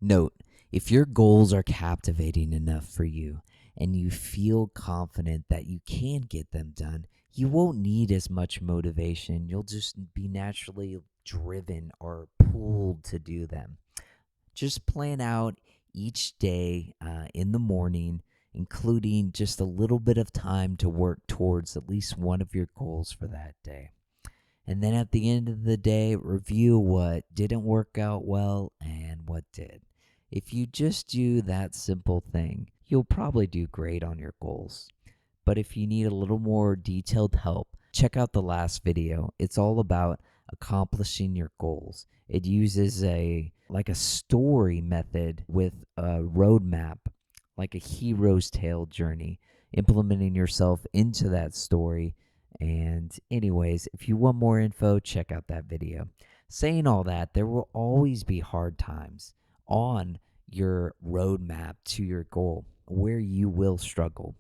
Note, if your goals are captivating enough for you and you feel confident that you can get them done, you won't need as much motivation. You'll just be naturally driven or pulled to do them. Just plan out each day in the morning, including just a little bit of time to work towards at least one of your goals for that day. And then at the end of the day, review what didn't work out well and what did. If you just do that simple thing, you'll probably do great on your goals. But if you need a little more detailed help, check out the last video. It's all about accomplishing your goals. It uses a story method with a roadmap, like a hero's tale journey, implementing yourself into that story. And anyways, if you want more info, check out that video. Saying all that, there will always be hard times on your roadmap to your goal where you will struggle.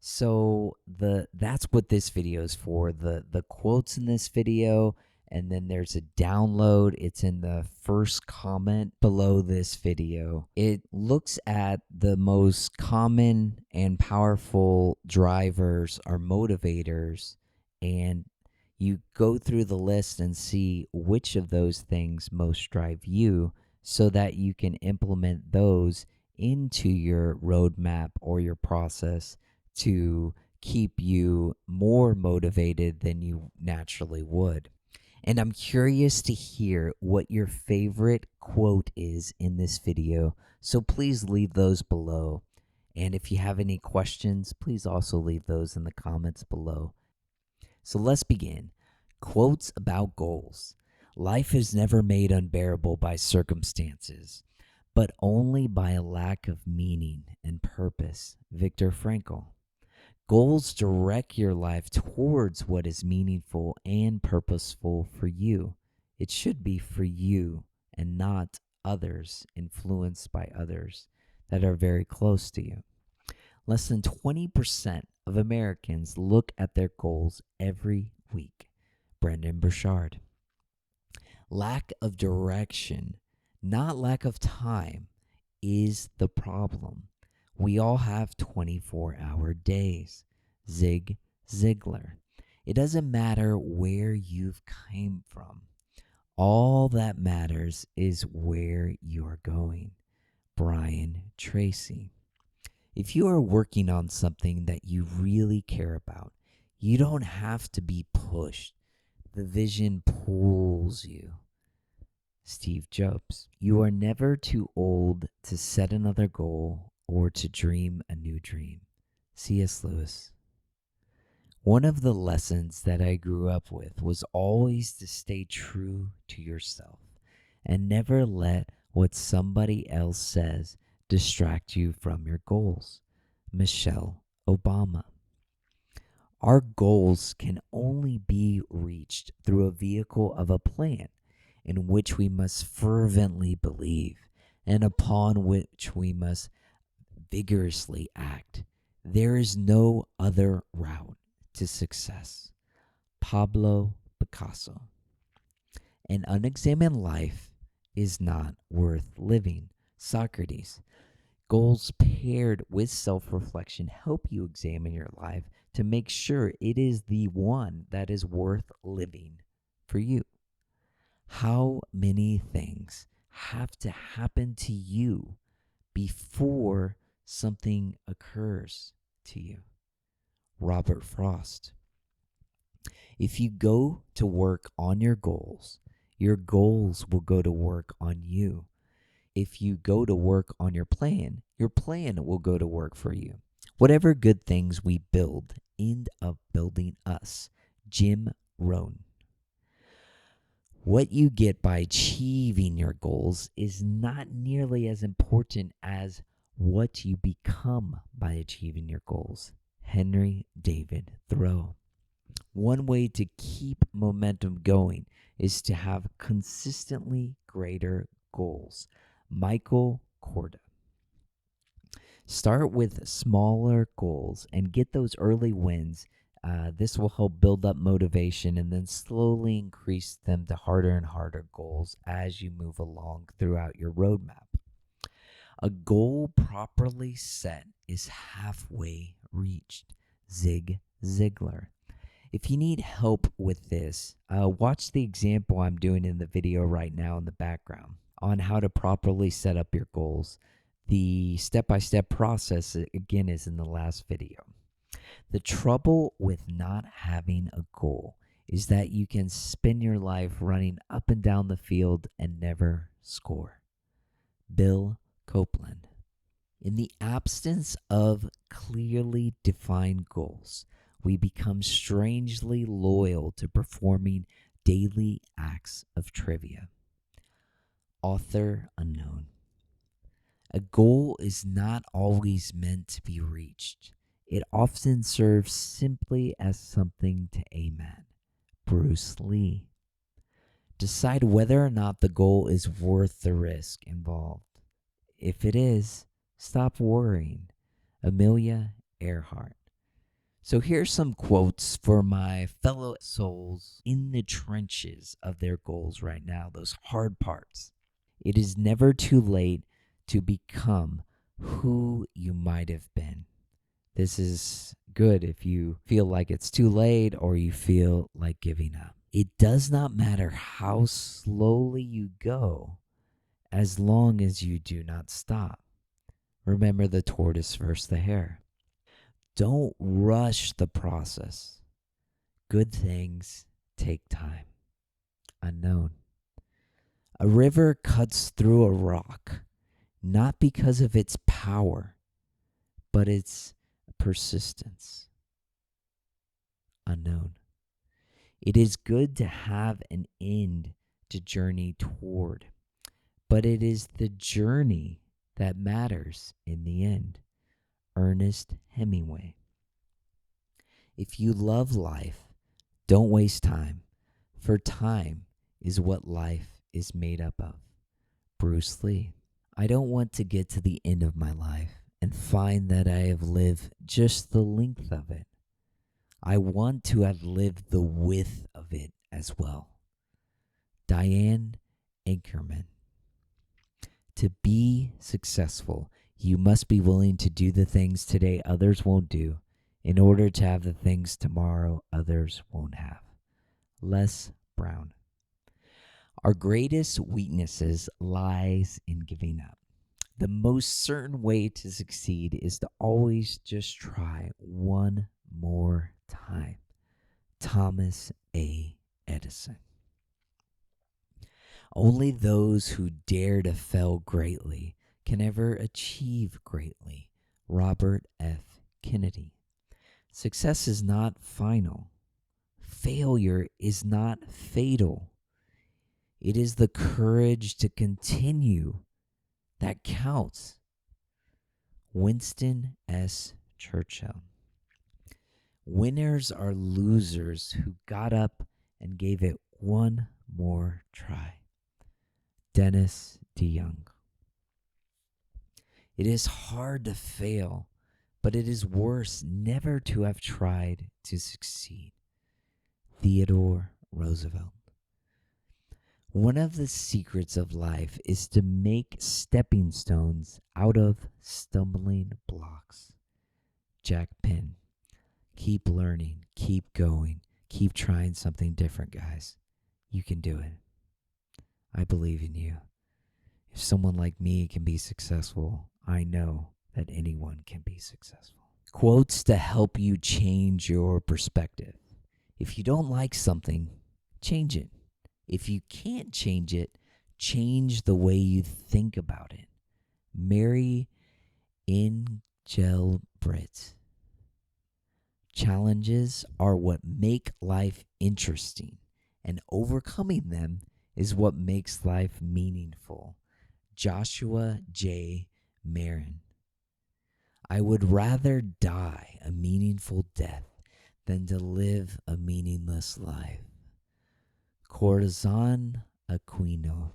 So that's what this video is for. The quotes in this video, and then there's a download. It's in the first comment below this video. It looks at the most common and powerful drivers or motivators, and you go through the list and see which of those things most drive you so that you can implement those into your roadmap or your process to keep you more motivated than you naturally would. And I'm curious to hear what your favorite quote is in this video, so please leave those below. And if you have any questions, please also leave those in the comments below. So let's begin. Quotes about goals. Life is never made unbearable by circumstances, but only by a lack of meaning and purpose. Viktor Frankl. Goals direct your life towards what is meaningful and purposeful for you. It should be for you and not others, influenced by others that are very close to you. Less than 20% of Americans look at their goals every week. Brendan Burchard. Lack of direction, not lack of time, is the problem. We all have 24-hour days. Zig Ziglar. It doesn't matter where you've came from. All that matters is where you're going. Brian Tracy. If you are working on something that you really care about, you don't have to be pushed. The vision pulls you. Steve Jobs. You are never too old to set another goal or to dream a new dream. C.S. Lewis. One of the lessons that I grew up with was always to stay true to yourself and never let what somebody else says distract you from your goals. Michelle Obama. Our goals can only be reached through a vehicle of a plan in which we must fervently believe and upon which we must vigorously act. There is no other route to success. Pablo Picasso. An unexamined life is not worth living. Socrates. Goals paired with self-reflection help you examine your life to make sure it is the one that is worth living for you. How many things have to happen to you before something occurs to you? Robert Frost. If you go to work on your goals will go to work on you. If you go to work on your plan will go to work for you. Whatever good things we build end up building us. Jim Rohn. What you get by achieving your goals is not nearly as important as what you become by achieving your goals. Henry David Thoreau. One way to keep momentum going is to have consistently greater goals. Michael Korda. Start with smaller goals and get those early wins. This will help build up motivation and then slowly increase them to harder and harder goals as you move along throughout your roadmap. A goal properly set is halfway reached. Zig Ziglar. If you need help with this, watch the example I'm doing in the video right now in the background on how to properly set up your goals. The step-by-step process, again, is in the last video. The trouble with not having a goal is that you can spend your life running up and down the field and never score. Bill Copeland. In the absence of clearly defined goals, we become strangely loyal to performing daily acts of trivia. Author unknown. A goal is not always meant to be reached. It often serves simply as something to aim at. Bruce Lee. Decide whether or not the goal is worth the risk involved. If it is, stop worrying. Amelia Earhart. So here's some quotes for my fellow souls in the trenches of their goals right now, those hard parts. It is never too late to become who you might have been. This is good if you feel like it's too late or you feel like giving up. It does not matter how slowly you go as long as you do not stop. Remember the tortoise versus the hare. Don't rush the process. Good things take time. Unknown. A river cuts through a rock, not because of its power, but its persistence. Unknown. It is good to have an end to journey toward, but it is the journey that matters in the end. Ernest Hemingway. If you love life, don't waste time, for time is what life is made up of. Bruce Lee. I don't want to get to the end of my life and find that I have lived just the length of it. I want to have lived the width of it as well. Diane Ankerman. To be successful, you must be willing to do the things today others won't do in order to have the things tomorrow others won't have. Les Brown. Our greatest weaknesses lies in giving up. The most certain way to succeed is to always just try one more time. Thomas A. Edison. Only those who dare to fail greatly can ever achieve greatly. Robert F. Kennedy. Success is not final. Failure is not fatal. It is the courage to continue that counts. Winston S. Churchill. Winners are losers who got up and gave it one more try. Dennis DeYoung. It is hard to fail, but it is worse never to have tried to succeed. Theodore Roosevelt. One of the secrets of life is to make stepping stones out of stumbling blocks. Jack Penn. Keep learning, keep going, keep trying something different, guys. You can do it. I believe in you. If someone like me can be successful, I know that anyone can be successful. Quotes to help you change your perspective. If you don't like something, change it. If you can't change it, change the way you think about it. Mary Engelbrecht. Challenges are what make life interesting, and overcoming them is what makes life meaningful. Joshua J. Marin. I would rather die a meaningful death than to live a meaningless life. Corazon Aquino.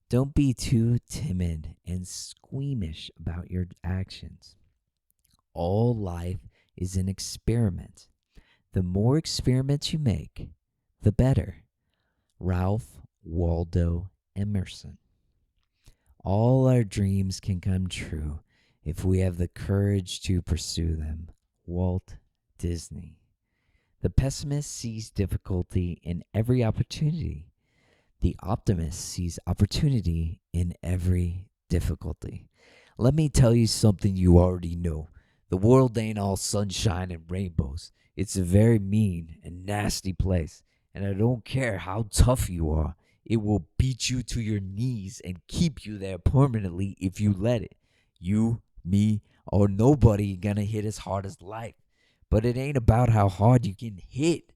Don't be too timid and squeamish about your actions. All life is an experiment. The more experiments you make, the better. Ralph Waldo Emerson. All our dreams can come true if we have the courage to pursue them. Walt Disney. The pessimist sees difficulty in every opportunity. The optimist sees opportunity in every difficulty. Let me tell you something you already know. The world ain't all sunshine and rainbows. It's a very mean and nasty place. And I don't care how tough you are, it will beat you to your knees and keep you there permanently if you let it. You, me, or nobody gonna hit as hard as life. But it ain't about how hard you can hit.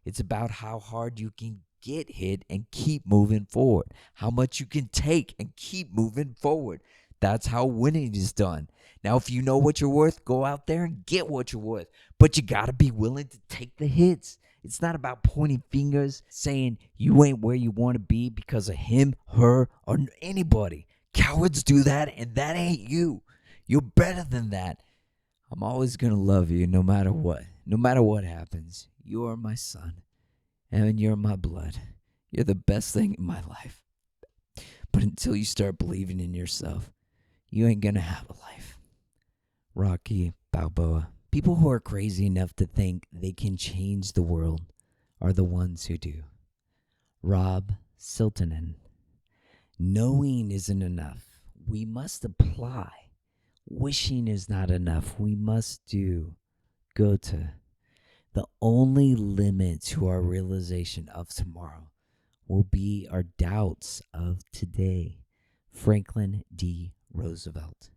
It's about how hard you can get hit and keep moving forward. How much you can take and keep moving forward. That's how winning is done. Now, if you know what you're worth, go out there and get what you're worth. But you got to be willing to take the hits. It's not about pointing fingers, saying you ain't where you want to be because of him, her, or anybody. Cowards do that, and that ain't you. You're better than that. I'm always going to love you no matter what. No matter what happens. You are my son, and you're my blood. You're the best thing in my life. But until you start believing in yourself, you ain't going to have a life. Rocky Balboa. People who are crazy enough to think they can change the world are the ones who do. Rob Siltonen. Knowing isn't enough. We must apply. Wishing is not enough. We must do. Goethe. The only limit to our realization of tomorrow will be our doubts of today. Franklin D. Roosevelt.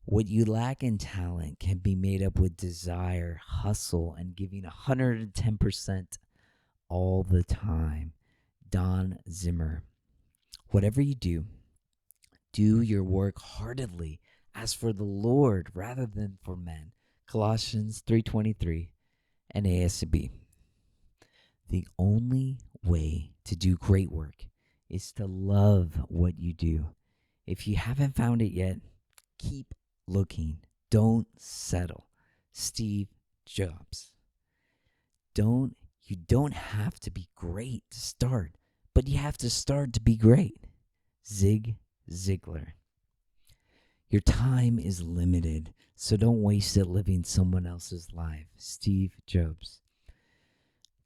What you lack in talent can be made up with desire, hustle, and giving 110% all the time. Don Zimmer. Whatever you do, do your work heartedly as for the Lord rather than for men. Colossians 3:23 and ASB. The only way to do great work is to love what you do. If you haven't found it yet, keep looking. Don't settle. Steve Jobs. You don't have to be great to start, but you have to start to be great. Zig Ziglar. Your time is limited, so don't waste it living someone else's life. Steve Jobs.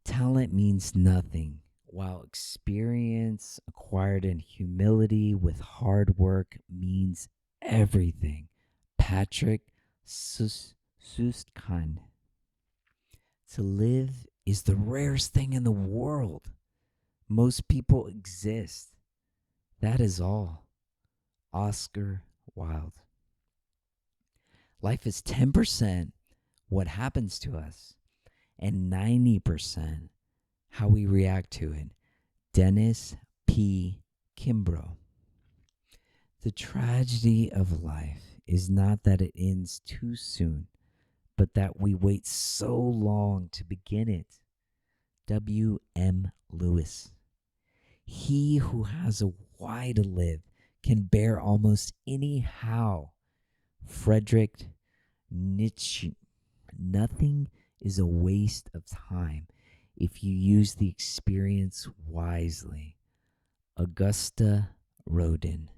Talent means nothing, while experience acquired in humility with hard work means everything. Patrick Susskind. To live is the rarest thing in the world. Most people exist. That is all. Oscar Wilde. Life is 10% what happens to us and 90% how we react to it. Dennis P. Kimbrough. The tragedy of life is not that it ends too soon, but that we wait so long to begin it. W. M. Lewis. He who has a why to live can bear almost anyhow. Friedrich Nietzsche. Nothing is a waste of time if you use the experience wisely. Augusta Rodin.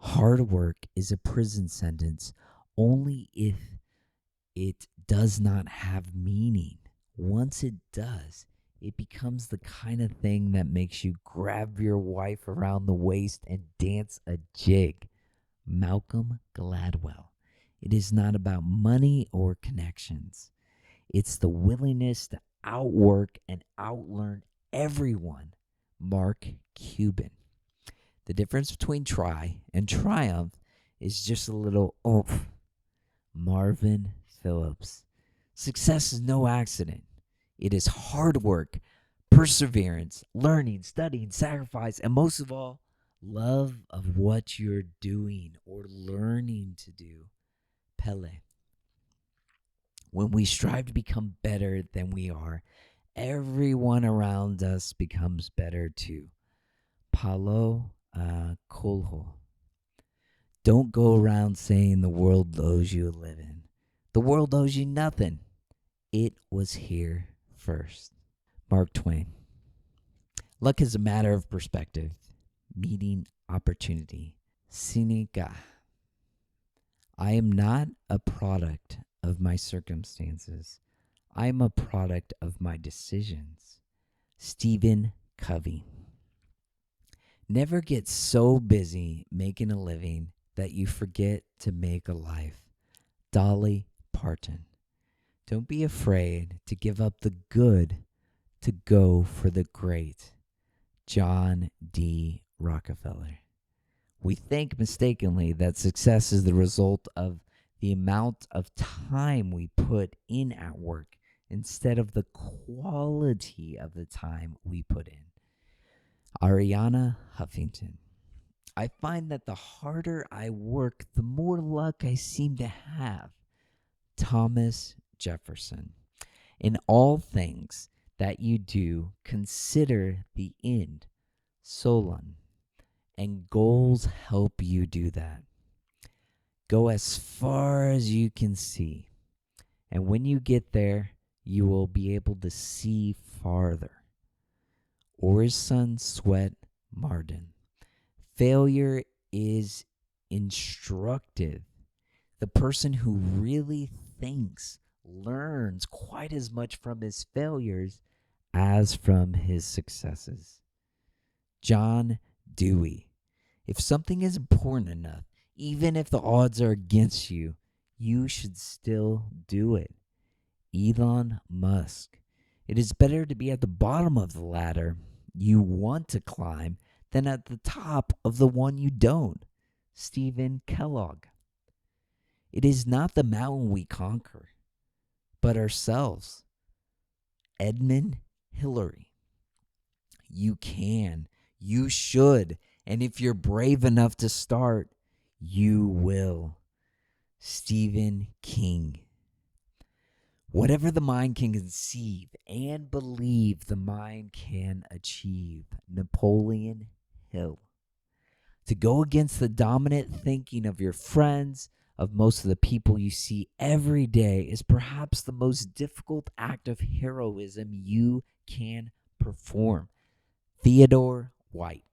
Hard work is a prison sentence only if it does not have meaning. Once it does, it becomes the kind of thing that makes you grab your wife around the waist and dance a jig. Malcolm Gladwell. It is not about money or connections. It's the willingness to outwork and outlearn everyone. Mark Cuban. The difference between try and triumph is just a little oomph. Marvin Phillips. Success is no accident. It is hard work, perseverance, learning, studying, sacrifice, and most of all, love of what you're doing or learning to do. Pele. When we strive to become better than we are, everyone around us becomes better too. Paulo Coelho. Don't go around saying the world owes you a living. The world owes you nothing. It was here first. Mark Twain. Luck is a matter of perspective, meeting opportunity. Sinika. I am not a product of my circumstances. I am a product of my decisions. Stephen Covey. Never get so busy making a living that you forget to make a life. Dolly Parton. Don't be afraid to give up the good to go for the great. John D. Rockefeller. We think mistakenly that success is the result of the amount of time we put in at work instead of the quality of the time we put in. Ariana Huffington. I find that the harder I work, the more luck I seem to have. Thomas Jefferson. In all things that you do, consider the end. Solon. And goals help you do that. Go as far as you can see. And when you get there, you will be able to see farther. Orison Swett Marden. Failure is instructive. The person who really thinks learns quite as much from his failures as from his successes. John Dewey. If something is important enough, even if the odds are against you, you should still do it. Elon Musk. It is better to be at the bottom of the ladder you want to climb than at the top of the one you don't. Stephen Kellogg. It is not the mountain we conquer, but ourselves. Edmund Hillary. You can, you should, and if you're brave enough to start, you will. Stephen King. Whatever the mind can conceive and believe, the mind can achieve. Napoleon Hill. To go against the dominant thinking of your friends, of most of the people you see every day, is perhaps the most difficult act of heroism you can perform. Theodore White.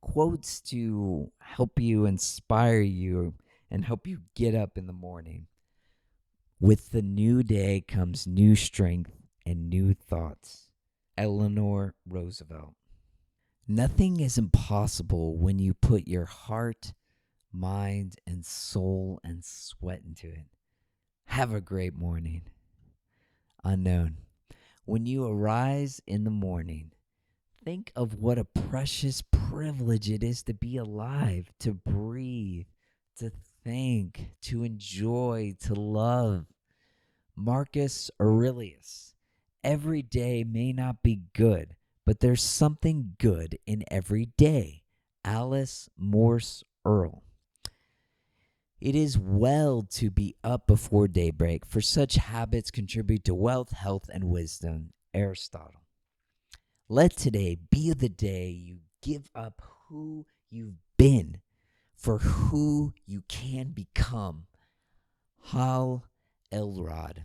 Quotes to help you, inspire you, and help you get up in the morning. With the new day comes new strength and new thoughts. Eleanor Roosevelt. Nothing is impossible when you put your heart, mind, and soul and sweat into it. Have a great morning. Unknown. When you arise in the morning, think of what a precious privilege it is to be alive, to breathe, to think, to enjoy, to love. Marcus Aurelius. Every day may not be good, but there's something good in every day. Alice Morse Earl. It is well to be up before daybreak, for such habits contribute to wealth, health, and wisdom. Aristotle. Let today be the day you give up who you've been for who you can become. Hal Elrod.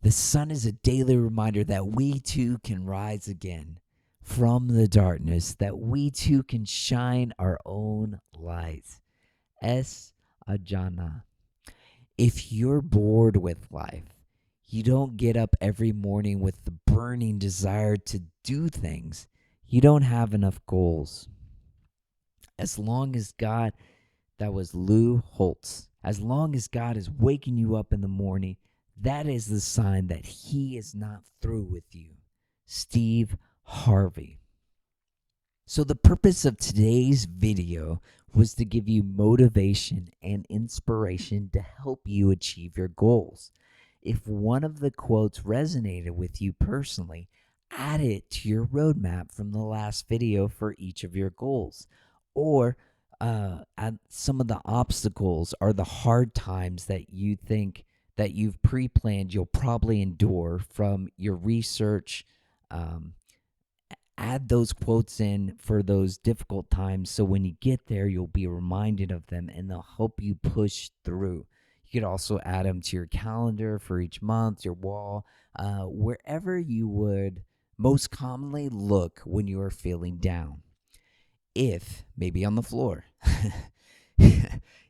The sun is a daily reminder that we too can rise again from the darkness, that we too can shine our own light. S. Ajana. If you're bored with life, you don't get up every morning with the burning desire to do things, you don't have enough goals. As long as God, that was Lou Holtz, as long as God is waking you up in the morning, that is the sign that he is not through with you. Steve Harvey. So the purpose of today's video was to give you motivation and inspiration to help you achieve your goals. If one of the quotes resonated with you personally, add it to your roadmap from the last video for each of your goals. Or add some of the obstacles or the hard times that you think that you've pre-planned you'll probably endure from your research. Add those quotes in for those difficult times so when you get there, you'll be reminded of them and they'll help you push through. You could also add them to your calendar for each month, your wall, wherever you would most commonly look when you are feeling down. if, maybe on the floor,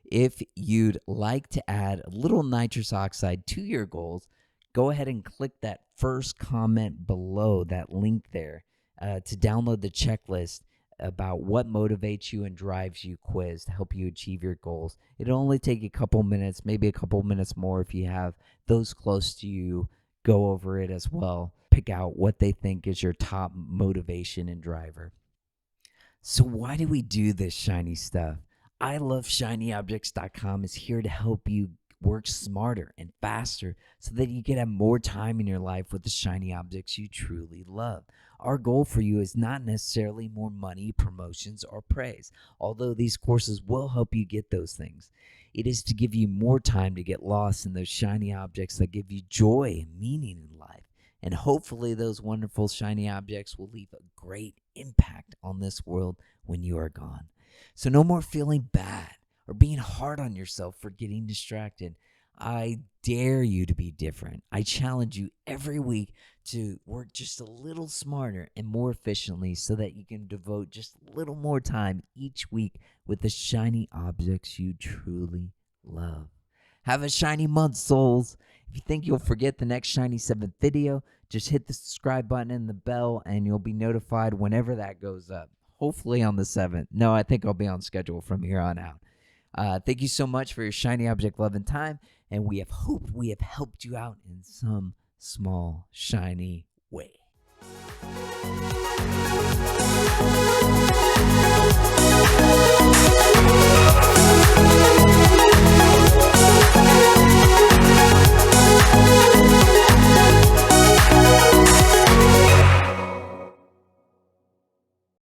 if you'd like to add a little nitrous oxide to your goals, go ahead and click that first comment below that link there to download the checklist about what motivates you and drives you quiz to help you achieve your goals. It'll only take a couple minutes, maybe a couple minutes more if you have those close to you. Go over it as well. Pick out what they think is your top motivation and driver. So why do we do this shiny stuff? I love shinyobjects.com is here to help you work smarter and faster so that you can have more time in your life with the shiny objects you truly love. Our goal for you is not necessarily more money, promotions, or praise, although these courses will help you get those things. It is to give you more time to get lost in those shiny objects that give you joy and meaning in life. And hopefully those wonderful shiny objects will leave a great impact on this world when you are gone. So no more feeling bad or being hard on yourself for getting distracted. I dare you to be different. I challenge you every week to work just a little smarter and more efficiently so that you can devote just a little more time each week with the shiny objects you truly love. Have a shiny month, souls. If you think you'll forget the next Shiny 7th video, just hit the subscribe button and the bell and you'll be notified whenever that goes up. Hopefully on the 7th. No, I think I'll be on schedule from here on out. Thank you so much for your shiny object love and time, and we have hoped we have helped you out in some small, shiny way.